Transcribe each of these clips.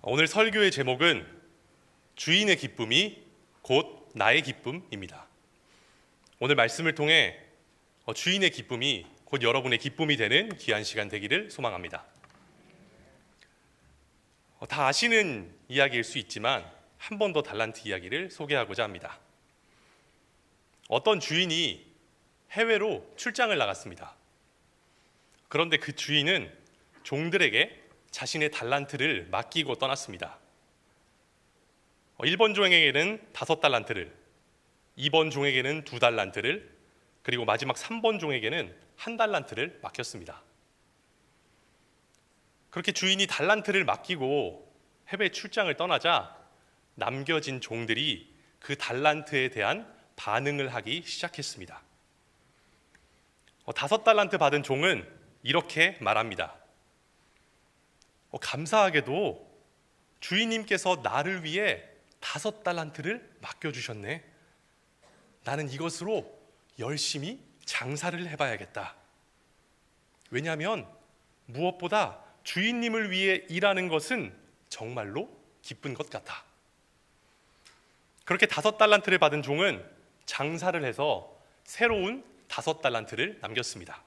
오늘 설교의 제목은 주인의 기쁨이 곧 나의 기쁨입니다. 오늘 말씀을 통해 주인의 기쁨이 곧 여러분의 기쁨이 되는 귀한 시간 되기를 소망합니다. 다 아시는 이야기일 수 있지만 한 번 더 달란트 이야기를 소개하고자 합니다. 어떤 주인이 해외로 출장을 나갔습니다. 그런데 그 주인은 종들에게 자신의 달란트를 맡기고 떠났습니다. 1번 종에게는 5달란트를, 2번 종에게는 2달란트를, 그리고 마지막 3번 종에게는 1달란트를 맡겼습니다. 그렇게 주인이 달란트를 맡기고 해외 출장을 떠나자 남겨진 종들이 그 달란트에 대한 반응을 하기 시작했습니다. 5달란트 받은 종은 이렇게 말합니다. 감사하게도 주인님께서 나를 위해 5달란트를 맡겨주셨네. 나는 이것으로 열심히 장사를 해봐야겠다. 왜냐하면 무엇보다 주인님을 위해 일하는 것은 정말로 기쁜 것 같아. 그렇게 5달란트를 받은 종은 장사를 해서 새로운 5달란트를 남겼습니다.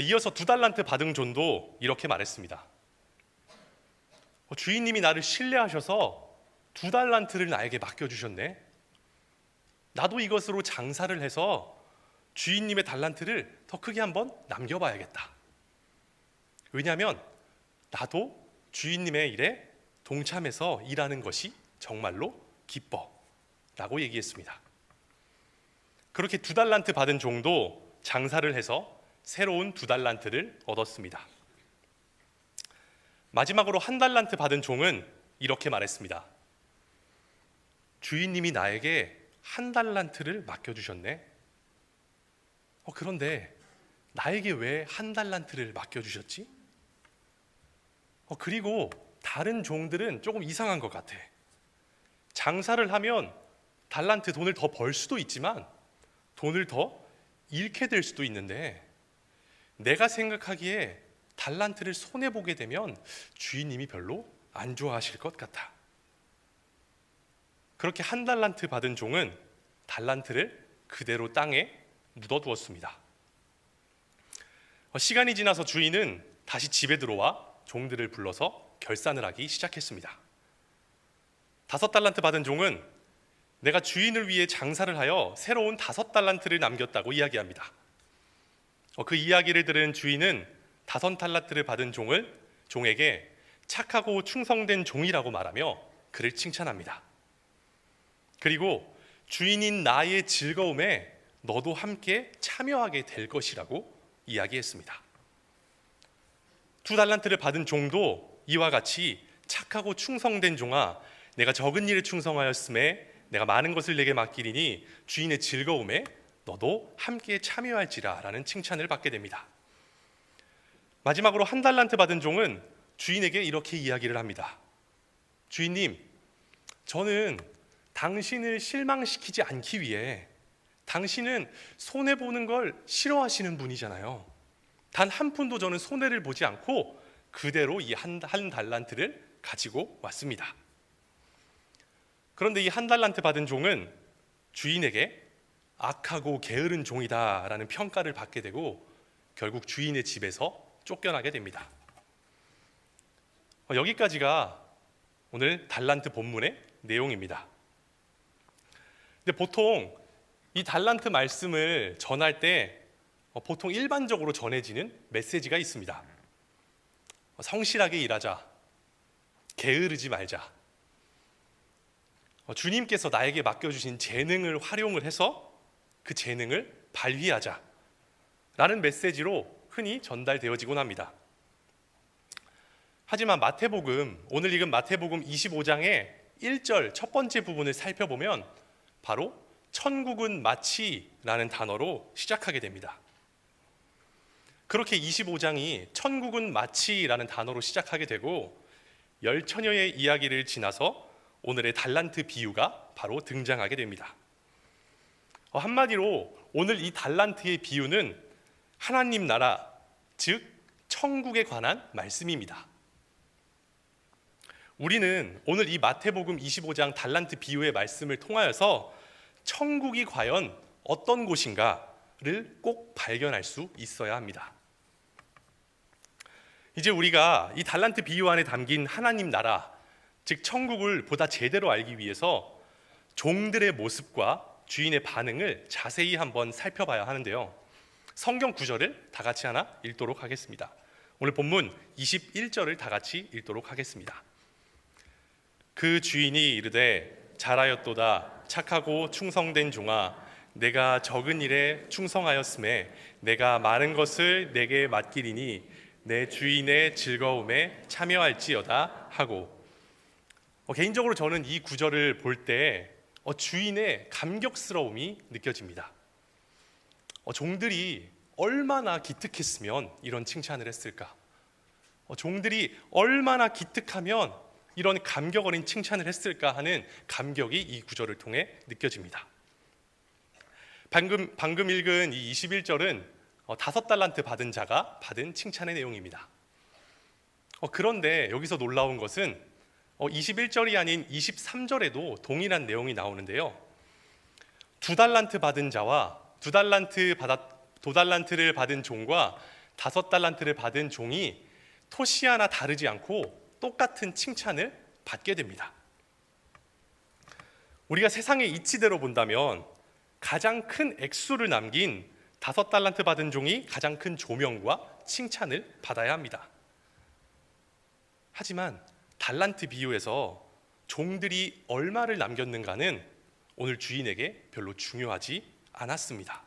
이어서 2달란트 받은 종도 이렇게 말했습니다. 주인님이 나를 신뢰하셔서 2달란트를 나에게 맡겨주셨네. 나도 이것으로 장사를 해서 주인님의 달란트를 더 크게 한번 남겨봐야겠다. 왜냐하면 나도 주인님의 일에 동참해서 일하는 것이 정말로 기뻐 라고 얘기했습니다. 그렇게 2달란트 받은 종도 장사를 해서 새로운 2달란트를 얻었습니다. 마지막으로 1달란트 받은 종은 이렇게 말했습니다. 주인님이 나에게 1달란트를 맡겨주셨네. 그런데 나에게 왜 1달란트를 맡겨주셨지? 그리고 다른 종들은 조금 이상한 것 같아. 장사를 하면 달란트 돈을 더 벌 수도 있지만 돈을 더 잃게 될 수도 있는데 내가 생각하기에 달란트를 손해보게 되면 주인님이 별로 안 좋아하실 것 같아. 그렇게 1달란트 받은 종은 달란트를 그대로 땅에 묻어두었습니다. 시간이 지나서 주인은 다시 집에 들어와 종들을 불러서 결산을 하기 시작했습니다. 5달란트 받은 종은 내가 주인을 위해 장사를 하여 새로운 5달란트를 남겼다고 이야기합니다. 그 이야기를 들은 주인은 5달란트를 받은 종에게 착하고 충성된 종이라고 말하며 그를 칭찬합니다. 그리고 주인인 나의 즐거움에 너도 함께 참여하게 될 것이라고 이야기했습니다. 2달란트를 받은 종도 이와 같이 착하고 충성된 종아, 내가 적은 일에 충성하였음에 내가 많은 것을 내게 맡기리니 주인의 즐거움에 너도 함께 참여할지라 라는 칭찬을 받게 됩니다. 마지막으로 1달란트 받은 종은 주인에게 이렇게 이야기를 합니다. 주인님, 저는 당신을 실망시키지 않기 위해, 당신은 손해보는 걸 싫어하시는 분이잖아요. 단 한 푼도 저는 손해를 보지 않고 그대로 이 한 달란트를 가지고 왔습니다. 그런데 이 1달란트 받은 종은 주인에게 악하고 게으른 종이다라는 평가를 받게 되고 결국 주인의 집에서 쫓겨나게 됩니다. 여기까지가 오늘 달란트 본문의 내용입니다. 근데 보통 이 달란트 말씀을 전할 때 보통 일반적으로 전해지는 메시지가 있습니다. 성실하게 일하자, 게으르지 말자, 주님께서 나에게 맡겨주신 재능을 활용을 해서 그 재능을 발휘하자 라는 메시지로 흔히 전달되어지곤 합니다. 하지만 오늘 읽은 마태복음 25장의 1절 첫 번째 부분을 살펴보면 바로 천국은 마치라는 단어로 시작하게 됩니다. 그렇게 25장이 천국은 마치라는 단어로 시작하게 되고 10처녀의 이야기를 지나서 오늘의 달란트 비유가 바로 등장하게 됩니다. 한마디로 오늘 이 달란트의 비유는 하나님 나라, 즉 천국에 관한 말씀입니다. 우리는 오늘 이 마태복음 25장 달란트 비유의 말씀을 통하여서 천국이 과연 어떤 곳인가를 꼭 발견할 수 있어야 합니다. 이제 우리가 이 달란트 비유 안에 담긴 하나님 나라, 즉 천국을 보다 제대로 알기 위해서 종들의 모습과 주인의 반응을 자세히 한번 살펴봐야 하는데요. 성경 구절을 다 같이 하나 읽도록 하겠습니다. 오늘 본문 21절을 다 같이 읽도록 하겠습니다. 그 주인이 이르되 잘하였도다 착하고 충성된 종아, 내가 적은 일에 충성하였음에 내가 많은 것을 내게 맡기리니 내 주인의 즐거움에 참여할지어다 하고, 개인적으로 저는 이 구절을 볼 때 주인의 감격스러움이 느껴집니다. 종들이 얼마나 기특했으면 이런 칭찬을 했을까? 종들이 얼마나 기특하면 이런 감격 어린 칭찬을 했을까 하는 감격이 이 구절을 통해 느껴집니다. 방금 읽은 이 21절은 5달란트 받은 자가 받은 칭찬의 내용입니다. 그런데 여기서 놀라운 것은 21절이 아닌 23절에도 동일한 내용이 나오는데요. 2달란트 받은 자와 2달란트를 받은 종과 5달란트를 받은 종이 토시 하나 다르지 않고 똑같은 칭찬을 받게 됩니다. 우리가 세상의 이치대로 본다면 가장 큰 액수를 남긴 5달란트 받은 종이 가장 큰 조명과 칭찬을 받아야 합니다. 하지만 달란트 비유에서 종들이 얼마를 남겼는가는 오늘 주인에게 별로 중요하지 않았습니다.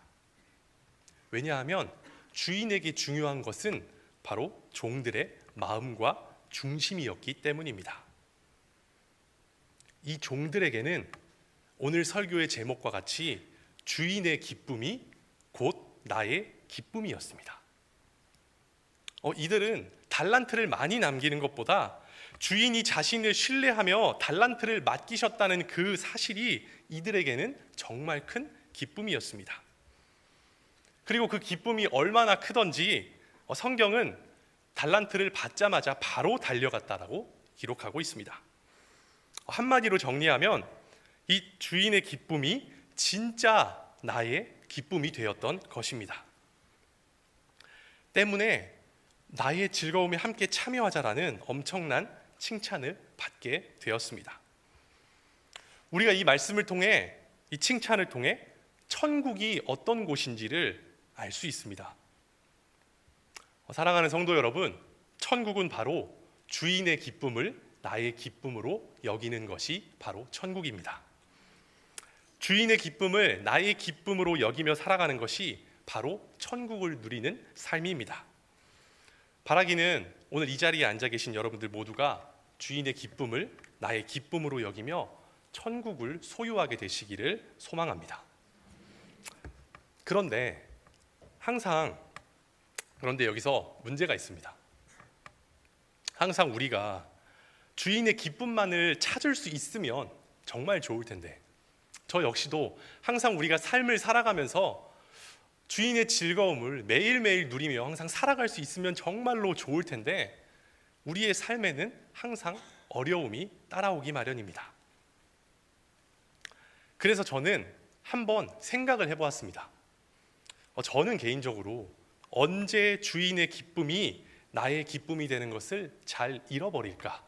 왜냐하면 주인에게 중요한 것은 바로 종들의 마음과 중심이었기 때문입니다. 이 종들에게는 오늘 설교의 제목과 같이 주인의 기쁨이 곧 나의 기쁨이었습니다. 이들은 달란트를 많이 남기는 것보다 주인이 자신을 신뢰하며 달란트를 맡기셨다는 그 사실이 이들에게는 정말 큰 기쁨이었습니다. 그리고 그 기쁨이 얼마나 크던지 성경은 달란트를 받자마자 바로 달려갔다라고 기록하고 있습니다. 한마디로 정리하면 이 주인의 기쁨이 진짜 나의 기쁨이 되었던 것입니다. 때문에 나의 즐거움에 함께 참여하자라는 엄청난 칭찬을 받게 되었습니다. 우리가 이 말씀을 통해, 이 칭찬을 통해 천국이 어떤 곳인지를 알 수 있습니다. 사랑하는 성도 여러분, 천국은 바로 주인의 기쁨을 나의 기쁨으로 여기는 것이 바로 천국입니다. 주인의 기쁨을 나의 기쁨으로 여기며 살아가는 것이 바로 천국을 누리는 삶입니다. 바라기는 오늘 이 자리에 앉아 계신 여러분들 모두가 주인의 기쁨을 나의 기쁨으로 여기며 천국을 소유하게 되시기를 소망합니다. 그런데 여기서 문제가 있습니다. 항상 우리가 주인의 기쁨만을 찾을 수 있으면 정말 좋을 텐데, 저 역시도 항상 우리가 삶을 살아가면서 주인의 즐거움을 매일매일 누리며 항상 살아갈 수 있으면 정말로 좋을 텐데, 우리의 삶에는 항상 어려움이 따라오기 마련입니다. 그래서 저는 한번 생각을 해보았습니다. 저는 개인적으로 언제 주인의 기쁨이 나의 기쁨이 되는 것을 잘 잃어버릴까?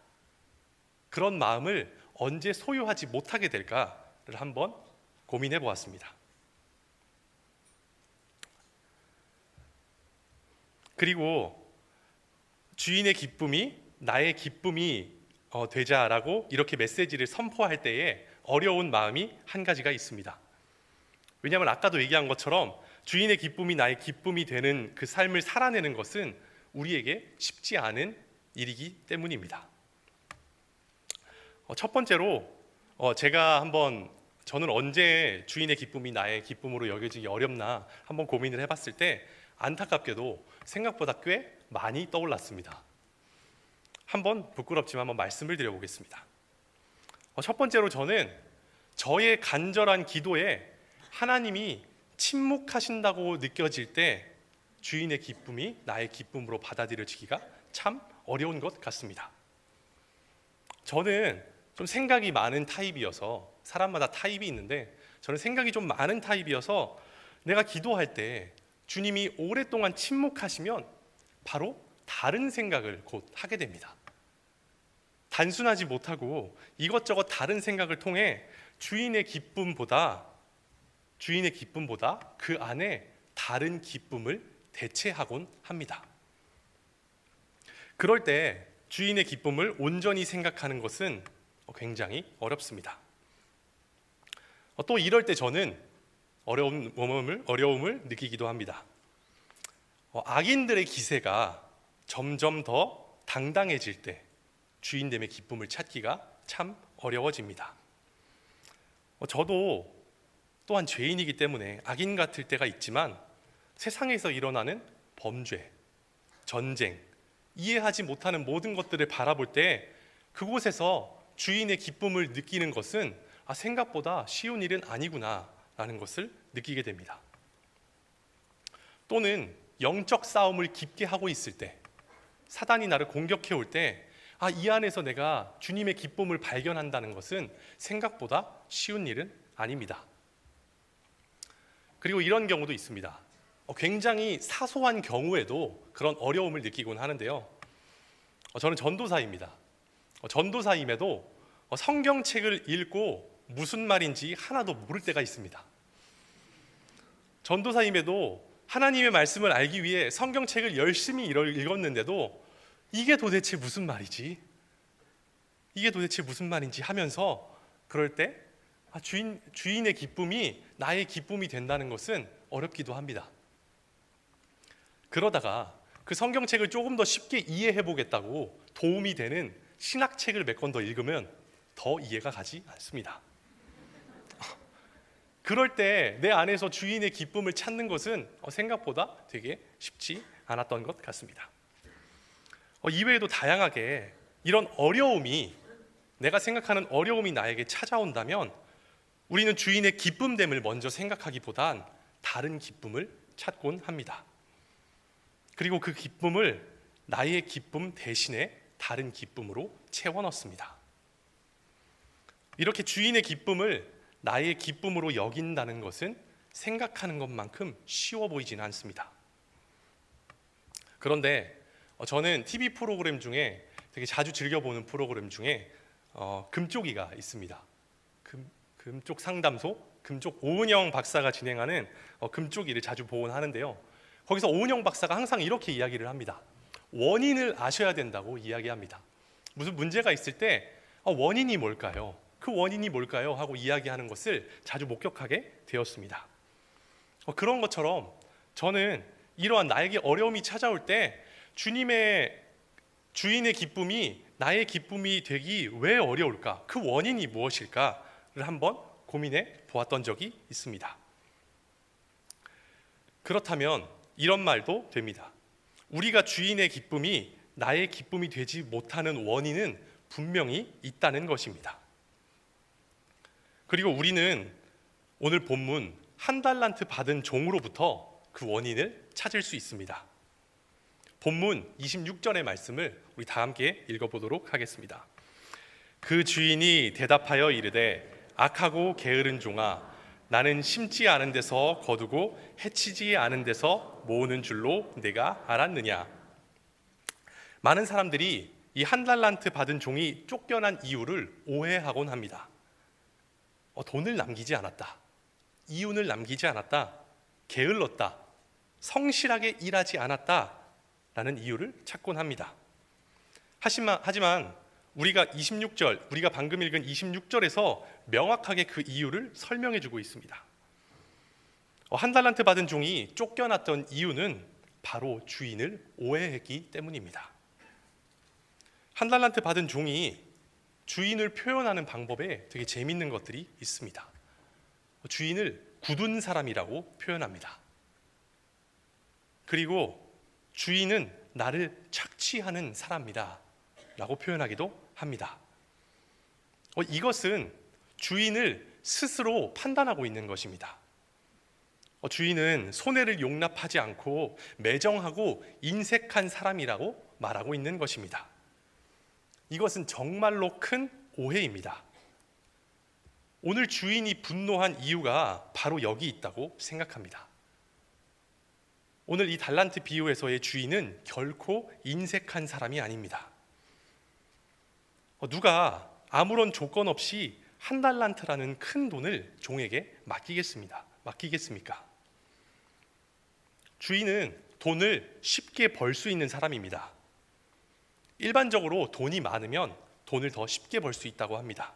그런 마음을 언제 소유하지 못하게 될까를 한번 고민해 보았습니다. 그리고 주인의 기쁨이 나의 기쁨이 되자라고 이렇게 메시지를 선포할 때에 어려운 마음이 한 가지가 있습니다. 왜냐하면 아까도 얘기한 것처럼 주인의 기쁨이 나의 기쁨이 되는 그 삶을 살아내는 것은 우리에게 쉽지 않은 일이기 때문입니다. 첫 번째로 저는 언제 주인의 기쁨이 나의 기쁨으로 여겨지기 어렵나 한번 고민을 해봤을 때 안타깝게도 생각보다 꽤 많이 떠올랐습니다. 한번 부끄럽지만 한번 말씀을 드려보겠습니다. 첫 번째로 저는 저의 간절한 기도에 하나님이 침묵하신다고 느껴질 때 주인의 기쁨이 나의 기쁨으로 받아들여지기가 참 어려운 것 같습니다. 저는 좀 생각이 많은 타입이어서, 사람마다 타입이 있는데 저는 생각이 좀 많은 타입이어서 내가 기도할 때 주님이 오랫동안 침묵하시면 바로 다른 생각을 곧 하게 됩니다. 단순하지 못하고 이것저것 다른 생각을 통해 주인의 기쁨보다 그 안에 다른 기쁨을 대체하곤 합니다. 그럴 때 주인의 기쁨을 온전히 생각하는 것은 굉장히 어렵습니다. 또 이럴 때 저는 어려움을 느끼기도 합니다. 악인들의 기세가 점점 더 당당해질 때 주인됨의 기쁨을 찾기가 참 어려워집니다. 저도 또한 죄인이기 때문에 악인 같을 때가 있지만 세상에서 일어나는 범죄, 전쟁, 이해하지 못하는 모든 것들을 바라볼 때 그곳에서 주인의 기쁨을 느끼는 것은 생각보다 쉬운 일은 아니구나라는 것을 느끼게 됩니다. 또는 영적 싸움을 깊게 하고 있을 때, 사단이 나를 공격해 올 때 이 안에서 내가 주님의 기쁨을 발견한다는 것은 생각보다 쉬운 일은 아닙니다. 그리고 이런 경우도 있습니다. 굉장히 사소한 경우에도 그런 어려움을 느끼곤 하는데요. 저는 전도사입니다. 전도사임에도 성경책을 읽고 무슨 말인지 하나도 모를 때가 있습니다. 전도사임에도 하나님의 말씀을 알기 위해 성경책을 열심히 읽었는데도 이게 도대체 무슨 말이지? 이게 도대체 무슨 말인지 하면서 그럴 때 주인의 기쁨이 나의 기쁨이 된다는 것은 어렵기도 합니다. 그러다가 그 성경책을 조금 더 쉽게 이해해 보겠다고 도움이 되는 신학책을 몇 권 더 읽으면 더 이해가 가지 않습니다. 그럴 때 내 안에서 주인의 기쁨을 찾는 것은 생각보다 되게 쉽지 않았던 것 같습니다. 이외에도 다양하게 이런 어려움이, 내가 생각하는 어려움이 나에게 찾아온다면 우리는 주인의 기쁨됨을 먼저 생각하기보단 다른 기쁨을 찾곤 합니다. 그리고 그 기쁨을 나의 기쁨 대신에 다른 기쁨으로 채워 넣습니다. 이렇게 주인의 기쁨을 나의 기쁨으로 여긴다는 것은 생각하는 것만큼 쉬워 보이지는 않습니다. 그런데 저는 TV 프로그램 중에 되게 자주 즐겨보는 프로그램 중에 금쪽이가 있습니다. 금쪽 상담소, 금쪽 오은영 박사가 진행하는 금쪽이를 자주 보곤 하는데요. 거기서 오은영 박사가 항상 이렇게 이야기를 합니다. 원인을 아셔야 된다고 이야기합니다. 무슨 문제가 있을 때 원인이 뭘까요? 그 원인이 뭘까요? 하고 이야기하는 것을 자주 목격하게 되었습니다. 그런 것처럼 저는 이러한 나에게 어려움이 찾아올 때 주인의 기쁨이 나의 기쁨이 되기 왜 어려울까? 그 원인이 무엇일까를 한번 고민해 보았던 적이 있습니다. 그렇다면 이런 말도 됩니다. 우리가 주인의 기쁨이 나의 기쁨이 되지 못하는 원인은 분명히 있다는 것입니다. 그리고 우리는 오늘 본문 한 달란트 받은 종으로부터 그 원인을 찾을 수 있습니다. 본문 26절의 말씀을 우리 다 함께 읽어보도록 하겠습니다. 그 주인이 대답하여 이르되 악하고 게으른 종아, 나는 심지 않은 데서 거두고 해치지 않은 데서 모으는 줄로 내가 알았느냐. 많은 사람들이 이 한 달란트 받은 종이 쫓겨난 이유를 오해하곤 합니다. 돈을 남기지 않았다, 이윤을 남기지 않았다, 게을렀다, 성실하게 일하지 않았다 라는 이유를 찾곤 합니다. 하지만 우리가 방금 읽은 26절에서 명확하게 그 이유를 설명해 주고 있습니다. 한 달란트 받은 종이 쫓겨났던 이유는 바로 주인을 오해했기 때문입니다. 한 달란트 받은 종이 주인을 표현하는 방법에 되게 재밌는 것들이 있습니다. 주인을 굳은 사람이라고 표현합니다. 그리고 주인은 나를 착취하는 사람이다 라고 표현하기도 합니다. 이것은 주인을 스스로 판단하고 있는 것입니다. 주인은 손해를 용납하지 않고 매정하고 인색한 사람이라고 말하고 있는 것입니다. 이것은 정말로 큰 오해입니다. 오늘 주인이 분노한 이유가 바로 여기 있다고 생각합니다. 오늘 이 달란트 비유에서의 주인은 결코 인색한 사람이 아닙니다. 누가 아무런 조건 없이 1달란트라는 큰 돈을 종에게 맡기겠습니까? 주인은 돈을 쉽게 벌 수 있는 사람입니다. 일반적으로 돈이 많으면 돈을 더 쉽게 벌 수 있다고 합니다.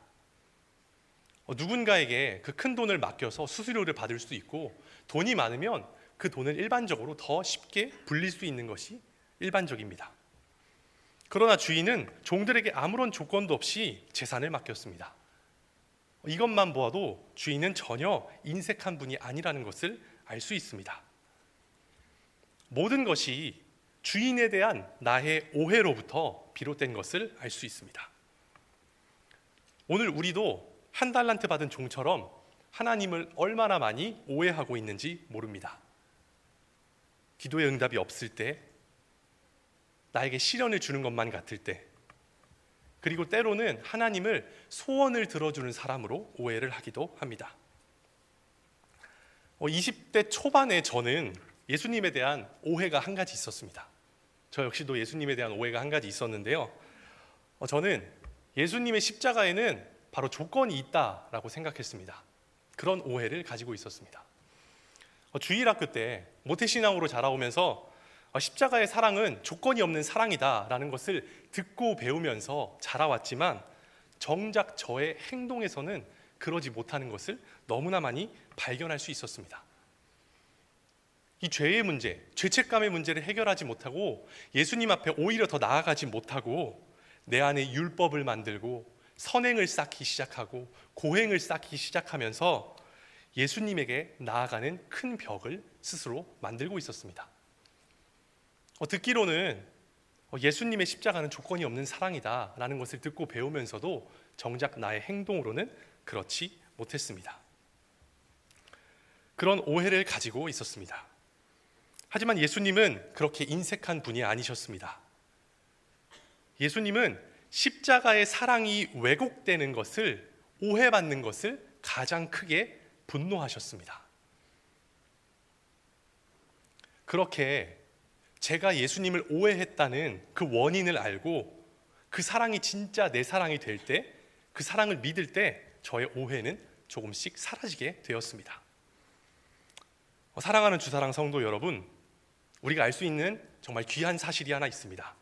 누군가에게 그 큰 돈을 맡겨서 수수료를 받을 수도 있고, 돈이 많으면 그 돈을 일반적으로 더 쉽게 불릴 수 있는 것이 일반적입니다. 그러나 주인은 종들에게 아무런 조건도 없이 재산을 맡겼습니다. 이것만 보아도 주인은 전혀 인색한 분이 아니라는 것을 알 수 있습니다. 모든 것이 주인에 대한 나의 오해로부터 비롯된 것을 알 수 있습니다. 오늘 우리도 1달란트 받은 종처럼 하나님을 얼마나 많이 오해하고 있는지 모릅니다. 기도의 응답이 없을 때, 나에게 시련을 주는 것만 같을 때, 그리고 때로는 하나님을 소원을 들어주는 사람으로 오해를 하기도 합니다. 20대 초반에 저는 예수님에 대한 오해가 한 가지 있었습니다. 저 역시도 예수님에 대한 오해가 한 가지 있었는데요. 저는 예수님의 십자가에는 바로 조건이 있다라고 생각했습니다. 그런 오해를 가지고 있었습니다. 주일학교 때 모태신앙으로 자라오면서 십자가의 사랑은 조건이 없는 사랑이다라는 것을 듣고 배우면서 자라왔지만, 정작 저의 행동에서는 그러지 못하는 것을 너무나 많이 발견할 수 있었습니다. 이 죄의 문제, 죄책감의 문제를 해결하지 못하고 예수님 앞에 오히려 더 나아가지 못하고 내 안에 율법을 만들고 선행을 쌓기 시작하고 고행을 쌓기 시작하면서 예수님에게 나아가는 큰 벽을 스스로 만들고 있었습니다. 듣기로는 예수님의 십자가는 조건이 없는 사랑이다 라는 것을 듣고 배우면서도 정작 나의 행동으로는 그렇지 못했습니다. 그런 오해를 가지고 있었습니다. 하지만 예수님은 그렇게 인색한 분이 아니셨습니다. 예수님은 십자가의 사랑이 왜곡되는 것을, 오해받는 것을 가장 크게 분노하셨습니다. 그렇게 제가 예수님을 오해했다는 그 원인을 알고 그 사랑이 진짜 내 사랑이 될 때, 그 사랑을 믿을 때 저의 오해는 조금씩 사라지게 되었습니다. 사랑하는 주사랑 성도 여러분, 우리가 알 수 있는 정말 귀한 사실이 하나 있습니다.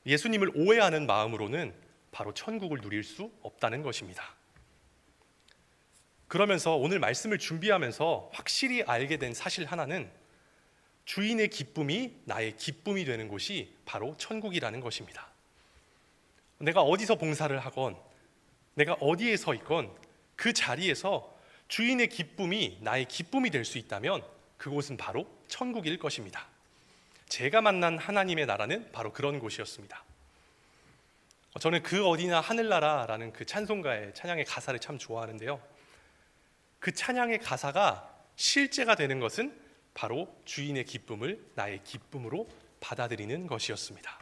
예수님을 오해하는 마음으로는 바로 천국을 누릴 수 없다는 것입니다. 그러면서 오늘 말씀을 준비하면서 확실히 알게 된 사실 하나는, 주인의 기쁨이 나의 기쁨이 되는 곳이 바로 천국이라는 것입니다. 내가 어디서 봉사를 하건, 내가 어디에 서 있건 그 자리에서 주인의 기쁨이 나의 기쁨이 될 수 있다면 그곳은 바로 천국일 것입니다. 제가 만난 하나님의 나라는 바로 그런 곳이었습니다. 저는 그 어디나 하늘나라라는 그 찬양의 가사를 참 좋아하는데요. 그 찬양의 가사가 실제가 되는 것은 바로 주인의 기쁨을 나의 기쁨으로 받아들이는 것이었습니다.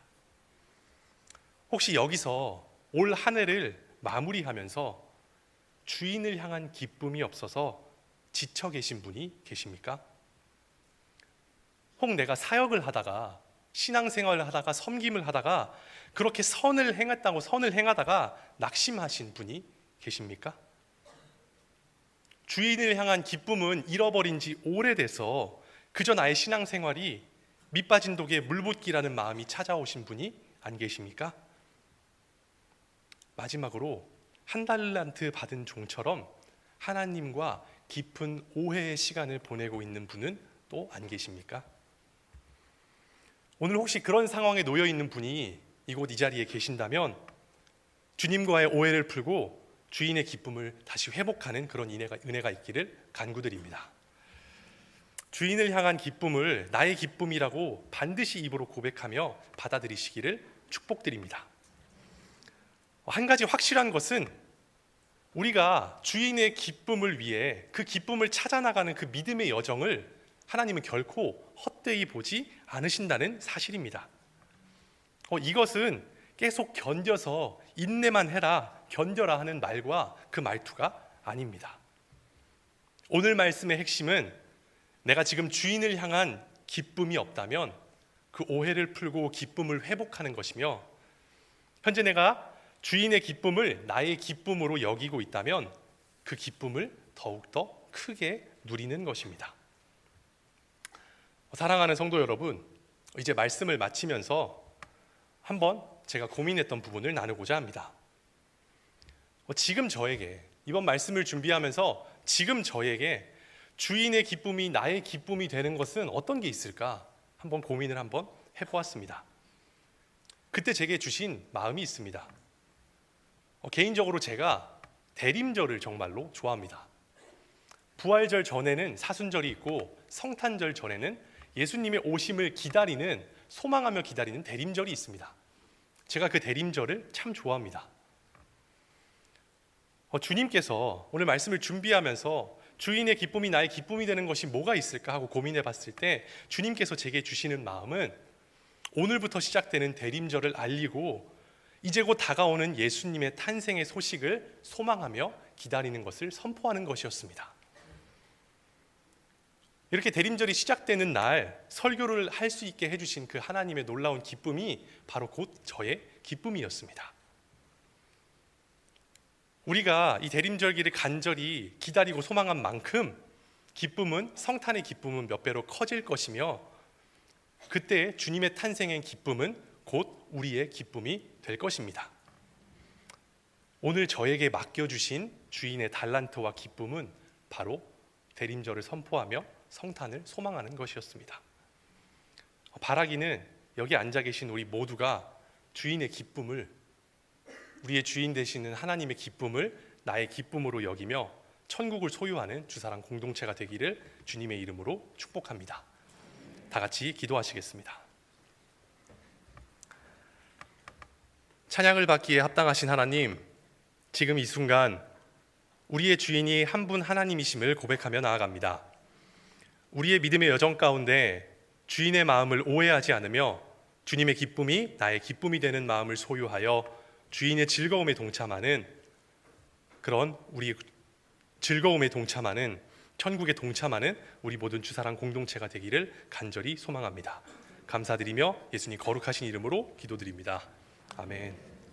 혹시 여기서 올 한 해를 마무리하면서 주인을 향한 기쁨이 없어서 지쳐 계신 분이 계십니까? 혹 내가 사역을 하다가, 신앙생활을 하다가, 섬김을 하다가 그렇게 선을 행하다가 낙심하신 분이 계십니까? 주인을 향한 기쁨은 잃어버린 지 오래돼서 그저 나의 신앙생활이 밑빠진 독에 물 붓기라는 마음이 찾아오신 분이 안 계십니까? 마지막으로 1달란트 받은 종처럼 하나님과 깊은 오해의 시간을 보내고 있는 분은 또 안 계십니까? 오늘 혹시 그런 상황에 놓여 있는 분이 이곳 이 자리에 계신다면 주님과의 오해를 풀고 주인의 기쁨을 다시 회복하는 그런 은혜가 있기를 간구드립니다. 주인을 향한 기쁨을 나의 기쁨이라고 반드시 입으로 고백하며 받아들이시기를 축복드립니다. 한 가지 확실한 것은, 우리가 주인의 기쁨을 위해 그 기쁨을 찾아나가는 그 믿음의 여정을 하나님은 결코 헛되이 보지 않으신다는 사실입니다. 이것은 계속 견뎌서 인내만 해라, 견뎌라 하는 말과 그 말투가 아닙니다. 오늘 말씀의 핵심은 내가 지금 주인을 향한 기쁨이 없다면 그 오해를 풀고 기쁨을 회복하는 것이며, 현재 내가 주인의 기쁨을 나의 기쁨으로 여기고 있다면 그 기쁨을 더욱더 크게 누리는 것입니다. 사랑하는 성도 여러분, 이제 말씀을 마치면서 한번 제가 고민했던 부분을 나누고자 합니다. 지금 저에게, 이번 말씀을 준비하면서 지금 저에게 주인의 기쁨이 나의 기쁨이 되는 것은 어떤 게 있을까 한번 고민을 한번 해보았습니다. 그때 제게 주신 마음이 있습니다. 개인적으로 제가 대림절을 정말로 좋아합니다. 부활절 전에는 사순절이 있고 성탄절 전에는 예수님의 오심을 기다리는, 소망하며 기다리는 대림절이 있습니다. 제가 그 대림절을 참 좋아합니다. 주님께서 오늘 말씀을 준비하면서 주인의 기쁨이 나의 기쁨이 되는 것이 뭐가 있을까 하고 고민해 봤을 때 주님께서 제게 주시는 마음은 오늘부터 시작되는 대림절을 알리고 이제 곧 다가오는 예수님의 탄생의 소식을 소망하며 기다리는 것을 선포하는 것이었습니다. 이렇게 대림절이 시작되는 날 설교를 할 수 있게 해주신 그 하나님의 놀라운 기쁨이 바로 곧 저의 기쁨이었습니다. 우리가 이 대림절기를 간절히 기다리고 소망한 만큼 기쁨은, 성탄의 기쁨은 몇 배로 커질 것이며, 그때 주님의 탄생의 기쁨은 곧 우리의 기쁨이 될 것입니다. 오늘 저에게 맡겨주신 주인의 달란트와 기쁨은 바로 대림절을 선포하며 성탄을 소망하는 것이었습니다. 바라기는 여기 앉아 계신 우리 모두가 주인의 기쁨을, 우리의 주인 되시는 하나님의 기쁨을 나의 기쁨으로 여기며 천국을 소유하는 주사랑 공동체가 되기를 주님의 이름으로 축복합니다. 다 같이 기도하시겠습니다. 찬양을 받기에 합당하신 하나님, 지금 이 순간 우리의 주인이 한 분 하나님이심을 고백하며 나아갑니다. 우리의 믿음의 여정 가운데 주인의 마음을 오해하지 않으며 주님의 기쁨이 나의 기쁨이 되는 마음을 소유하여 주인의 즐거움에 동참하는, 그런 우리 즐거움에 동참하는, 천국에 동참하는 우리 모든 주사랑 공동체가 되기를 간절히 소망합니다. 감사드리며 예수님 거룩하신 이름으로 기도드립니다. 아멘.